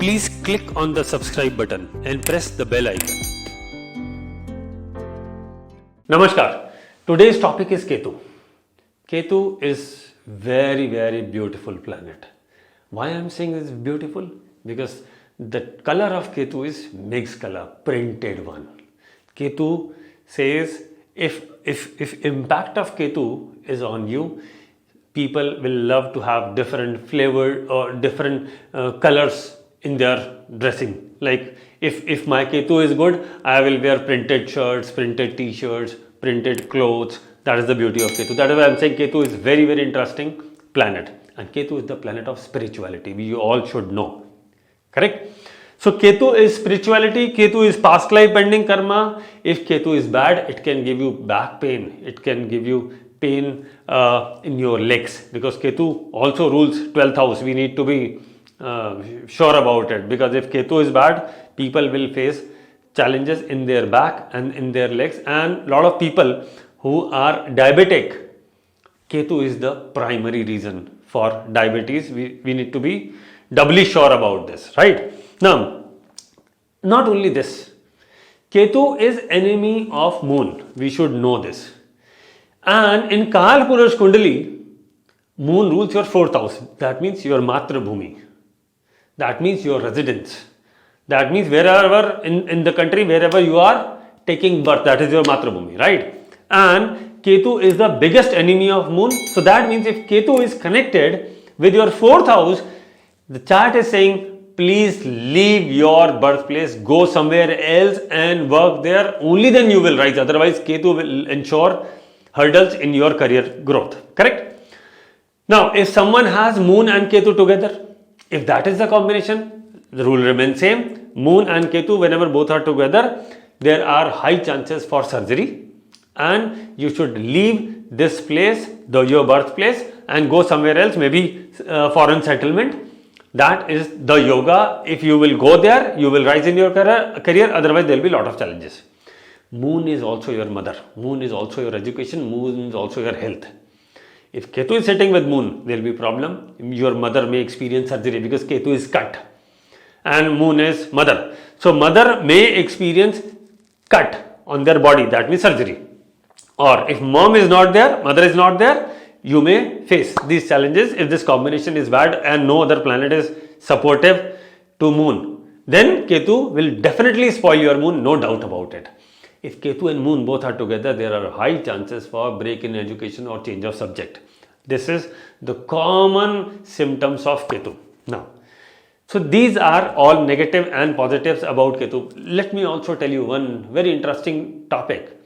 please click on the subscribe button and press the bell icon. Namaskar. Today's topic is Ketu. Ketu is very beautiful planet. Why I am saying it's beautiful? Because the color of Ketu is mixed color, printed one. Ketu says if impact of Ketu is on you, people will love to have different flavored or different colors in their dressing. Like if my Ketu is good, I will wear printed shirts, printed t-shirts, printed clothes. That is the beauty of Ketu. That is why I am saying Ketu is very interesting planet. And Ketu is the planet of spirituality. We all should know. Correct? So Ketu is spirituality. Ketu is past life pending karma. If Ketu is bad, it can give you back pain. It can give you pain in your legs, because Ketu also rules 12th house. We need to be sure about it, because if Ketu is bad, people will face challenges in their back and in their legs. And a lot of people who are diabetic, Ketu is the primary reason for diabetes. We need to be doubly sure about this, right? Now, not only this, Ketu is enemy of moon. We should know this. And in Kal Purush Kundali, moon rules your 4th house. That means your Matra Bhumi. That means your residence. That means wherever in the country, wherever you are taking birth, that is your Matra Bhumi, right? And Ketu is the biggest enemy of moon. So that means if Ketu is connected with your 4th house, the chart is saying, please leave your birthplace, go somewhere else and work there. Only then you will rise. Otherwise, Ketu will ensure hurdles in your career growth. Correct? Now, if someone has moon and Ketu together, if that is the combination, the rule remains same. Moon and Ketu, whenever both are together, there are high chances for surgery. And you should leave this place, your birthplace, and go somewhere else, maybe foreign settlement. That is the yoga. If you will go there, you will rise in your career. Otherwise, there will be a lot of challenges. Moon is also your mother. Moon is also your education. Moon is also your health. If Ketu is sitting with moon, there will be problem. Your mother may experience surgery because Ketu is cut. And moon is mother. So, mother may experience cut on their body. That means surgery. Or if mom is not there, mother is not there, you may face these challenges if this combination is bad and no other planet is supportive to moon. Then Ketu will definitely spoil your moon, no doubt about it. If Ketu and moon both are together, there are high chances for break in education or change of subject. This is the common symptoms of Ketu. Now, so these are all negative and positives about Ketu. Let me also tell you one very interesting topic,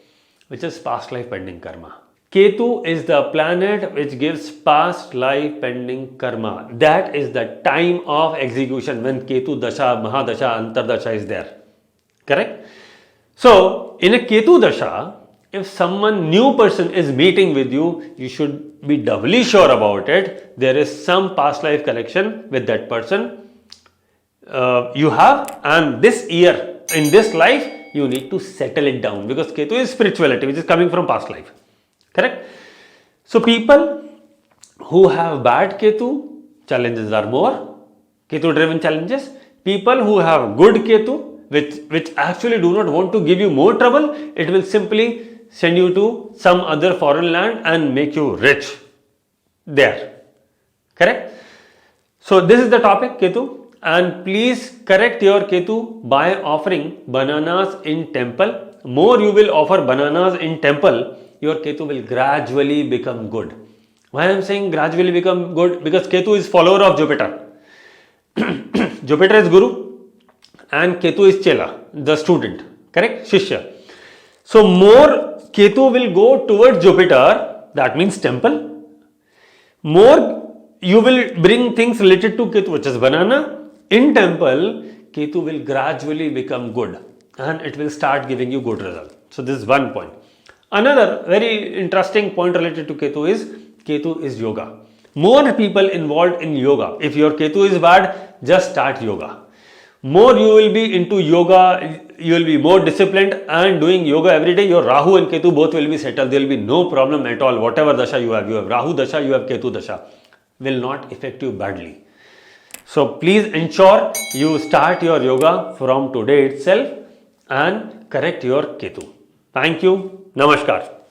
which is past life pending karma. Ketu is the planet which gives past life pending karma. That is the time of execution when Ketu Dasha, Mahadasha, Antardasha is there. Correct? So, in a Ketu Dasha, if someone new person is meeting with you, you should be doubly sure about it. There is some past life connection with that person you have, and this year, in this life, you need to settle it down, because Ketu is spirituality, which is coming from past life. Correct? So, people who have bad Ketu, challenges are more, Ketu driven challenges. People who have good Ketu, which actually do not want to give you more trouble, it will simply send you to some other foreign land and make you rich there. Correct? So, this is the topic, Ketu. And please correct your Ketu by offering bananas in temple. More you will offer bananas in temple, your Ketu will gradually become good. Why I am saying gradually become good? Because Ketu is follower of Jupiter. Jupiter is Guru and Ketu is Chela, the student. Correct? Shishya. So more Ketu will go towards Jupiter, that means temple. More you will bring things related to Ketu, which is banana. In temple, Ketu will gradually become good and it will start giving you good results. So this is one point. Another very interesting point related to Ketu is yoga. More people involved in yoga. If your Ketu is bad, just start yoga. More you will be into yoga, you will be more disciplined and doing yoga every day. Your Rahu and Ketu both will be settled. There will be no problem at all. Whatever dasha you have Rahu dasha, you have Ketu dasha, will not affect you badly. So please ensure you start your yoga from today itself and correct your Ketu. Thank you. Namaskar.